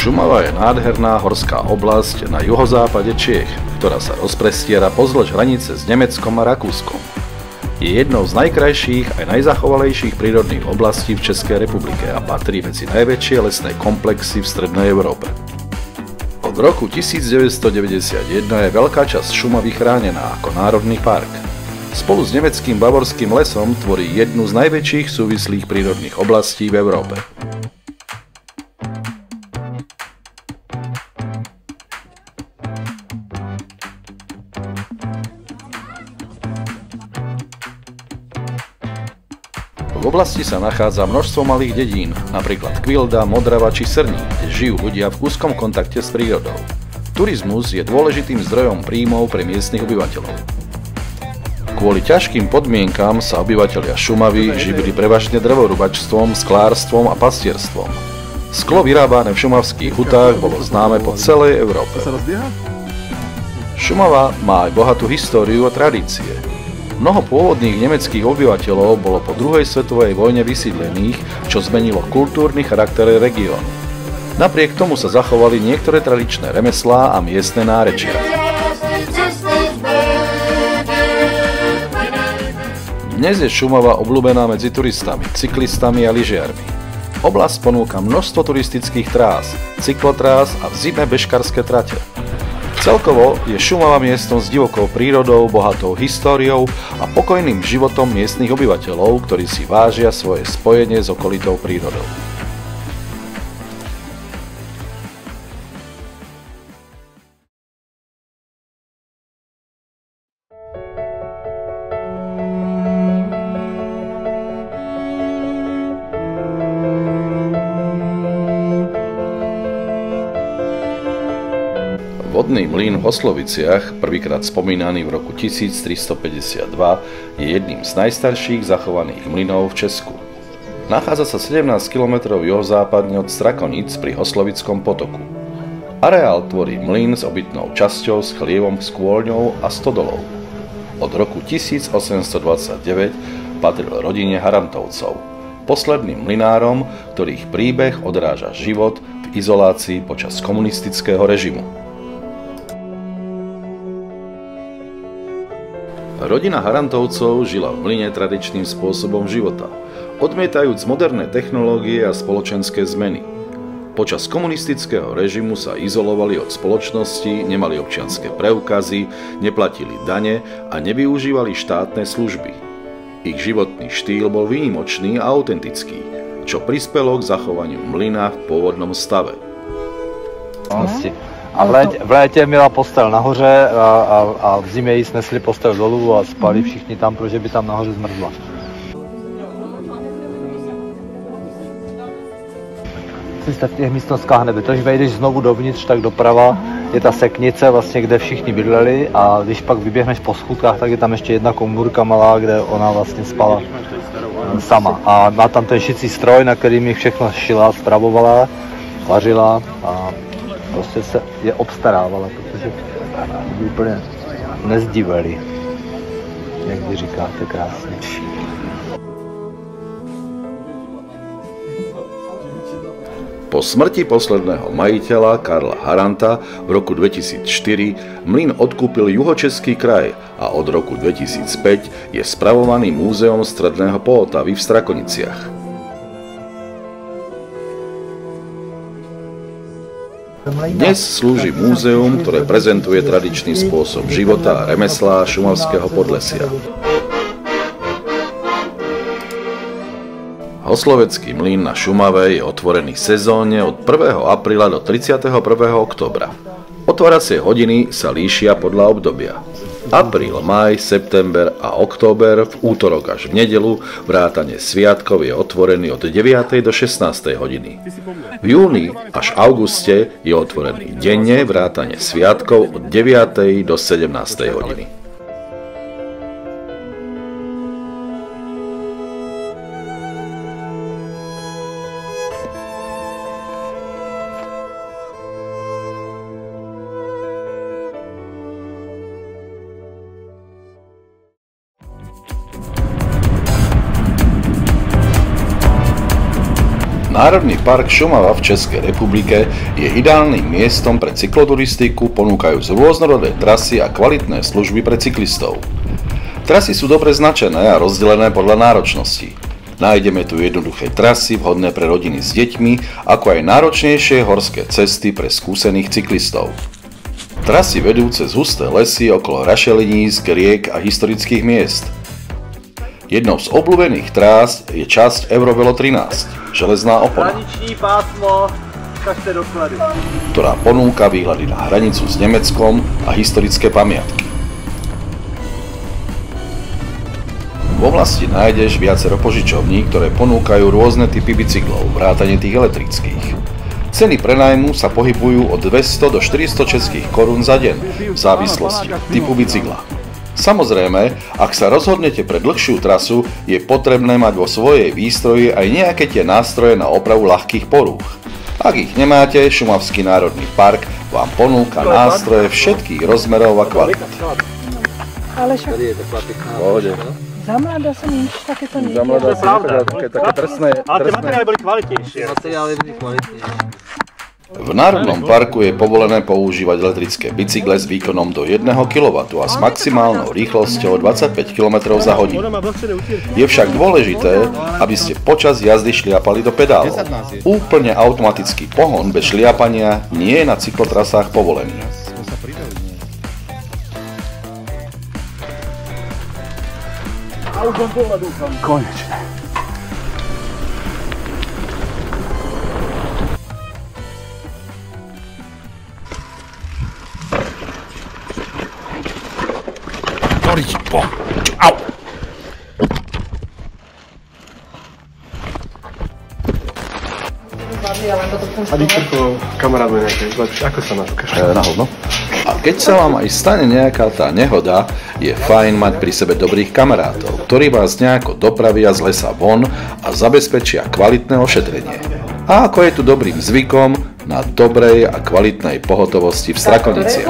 Šumava je nádherná horská oblasť na juhozápade Čiech, ktorá sa rozprestiera pozdĺž hranice s Nemeckom a Rakúskom. Je jednou z najkrajších aj najzachovalejších prírodných oblastí v Českej republike a patrí medzi najväčšie lesné komplexy v strednej Európe. Od roku 1991 je veľká časť Šumavy chránená ako národný park. Spolu s nemeckým Bavorským lesom tvorí jednu z najväčších súvislých prírodných oblastí v Európe. V oblasti sa nachádza množstvo malých dedín, napríklad Kvilda, Modrava či Srní, kde žijú ľudia v úzkom kontakte s prírodou. Turizmus je dôležitým zdrojom príjmov pre miestnych obyvateľov. Kvôli ťažkým podmienkam sa obyvatelia Šumavy živili prevažne drevorubačstvom, sklárstvom a pastierstvom. Sklo vyrábané v šumavských hutách bolo známe po celej Európe. Šumava má aj bohatú históriu a tradície. Mnoho pôvodných nemeckých obyvateľov bolo po druhej svetovej vojne vysídlených, čo zmenilo kultúrny charakter regiónu. Napriek tomu sa zachovali niektoré tradičné remeslá a miestne nárečia. Dnes je Šumava obľúbená medzi turistami, cyklistami a lyžiarmi. Oblasť ponúka množstvo turistických trás, cyklotrás a v zime bežkarské trate. Celkovo je Šumava miestom s divokou prírodou, bohatou históriou a pokojným životom miestnych obyvateľov, ktorí si vážia svoje spojenie s okolitou prírodou. Vodný mlyn v Osloviciach, prvýkrát spomínaný v roku 1352, je jedným z najstarších zachovaných mlynov v Česku. Nachádza sa 17 km juhozápadne od Strakonic pri Oslovickom potoku. Areál tvorí mlyn s obytnou časťou s chlievom, skôlňou a stodolou. Od roku 1829 patril rodine Harantovcov, posledným mlynárom, ktorých príbeh odráža život v izolácii počas komunistického režimu. Rodina Harantovcov žila v mlyne tradičným spôsobom života, odmietajúc moderné technológie a spoločenské zmeny. Počas komunistického režimu sa izolovali od spoločnosti, nemali občianske preukazy, neplatili dane a nevyužívali štátne služby. Ich životný štýl bol výnimočný a autentický, čo prispelo k zachovaniu mlyna v pôvodnom stave. A v létě měla postel nahoře a v zimě jí snesli postel dolů a spali všichni tam, protože by tam nahoře zmrzla. Jste v těch místnostkách nebyli, když vejdeš znovu dovnitř, tak doprava je ta seknice, vlastně, kde všichni bydleli, a když pak vyběhneš po schůdkách, tak je tam ještě jedna komůrka malá, kde ona vlastně spala sama. A má tam ten šicí stroj, na kterým jich všechno šila, spravovala, vařila a prostě se je obstarávala, protože by úplně nezdívali, jak vy říkáte krásně. Po smrti posledného majiteľa Karla Haranta v roku 2004 mlyn odkúpil Juhočeský kraj a od roku 2005 je spravovaný Múzeom stredného Poltavy v Strakoniciach. Dnes slúži múzeum, ktoré prezentuje tradičný spôsob života a remeslá šumavského Podlesia. Oslovecký mlyn na Šumave je otvorený sezónne od 1. apríla do 31. októbra. Otváracie hodiny sa líšia podľa obdobia. Apríl, máj, september a október, v útorok až v nedeľu, vrátane sviatkov, je otvorený od 9. do 16. hodiny. V júni až auguste je otvorený denne, vrátane sviatkov od 9. do 17. hodiny. Národný park Šumava v Českej republike je ideálnym miestom pre cykloturistiku, ponúkajúc rôznorodé trasy a kvalitné služby pre cyklistov. Trasy sú dobre značené a rozdelené podľa náročnosti. Nájdeme tu jednoduché trasy vhodné pre rodiny s deťmi, ako aj náročnejšie horské cesty pre skúsených cyklistov. Trasy vedú cez husté lesy okolo rašelinísk, riek a historických miest. Jednou z obľúbených trás je časť Eurovelo 13, železná opona, ktorá ponúka výhľady na hranicu s Nemeckom a historické pamiatky. V oblasti nájdeš viacero požičovní, ktoré ponúkajú rôzne typy bicyklov, vrátane tých elektrických. Ceny prenájmu sa pohybujú od 200 do 400 českých korún za deň, v závislosti od typu bicykla. Samozrejme, ak sa rozhodnete pre dlhšiu trasu, je potrebné mať vo svojej výstroji aj nejaké tie nástroje na opravu ľahkých porúch. Ak ich nemáte, Šumavský národný park vám ponúka nástroje všetkých rozmerov a kvalít. Ale však... Za mladá som nič takéto nie. Za mladá som také drsné. Ale tie materiály boli kvalitnejšie. V Národnom parku je povolené používať elektrické bicykle s výkonom do 1 kW a s maximálnou rýchlosťou 25 km za hodinu. Je však dôležité, aby ste počas jazdy šliapali do pedálov. Úplne automatický pohon bez šliapania nie je na cyklotrasách povolený. Konečne. A vyčerpol kamarád nejaké, ako sa nazývaš? Na hovno. A keď sa vám aj stane nejaká tá nehoda, je fajn mať pri sebe dobrých kamarátov, ktorí vás nejako dopravia z lesa von a zabezpečia kvalitné ošetrenie. A ako je tu dobrým zvykom, na dobrej a kvalitnej pohotovosti v Strakoniciach.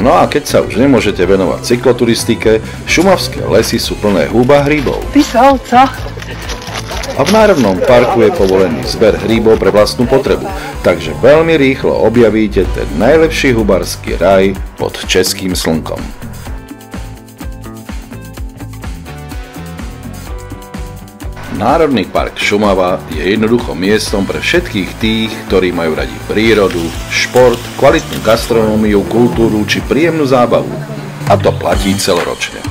No a keď sa už nemôžete venovať cykloturistike, šumavské lesy sú plné húb a hríbov. Pysavca. A v Národnom parku je povolený zber hríbov pre vlastnú potrebu, takže veľmi rýchlo objavíte ten najlepší hubársky raj pod českým slnkom. Národný park Šumava je jednoducho miestom pre všetkých tých, ktorí majú radi prírodu, šport, kvalitnú gastronómiu, kultúru či príjemnú zábavu. A to platí celoročne.